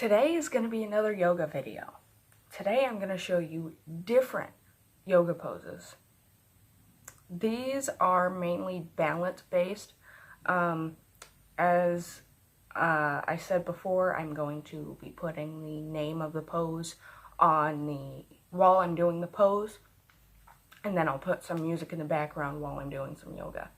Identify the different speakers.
Speaker 1: Today is going to be another yoga video. Today I'm going to show you different yoga poses. These are mainly balance based. As I said before, I'm going to be putting the name of the pose while I'm doing the pose, and then I'll put some music in the background while I'm doing some yoga.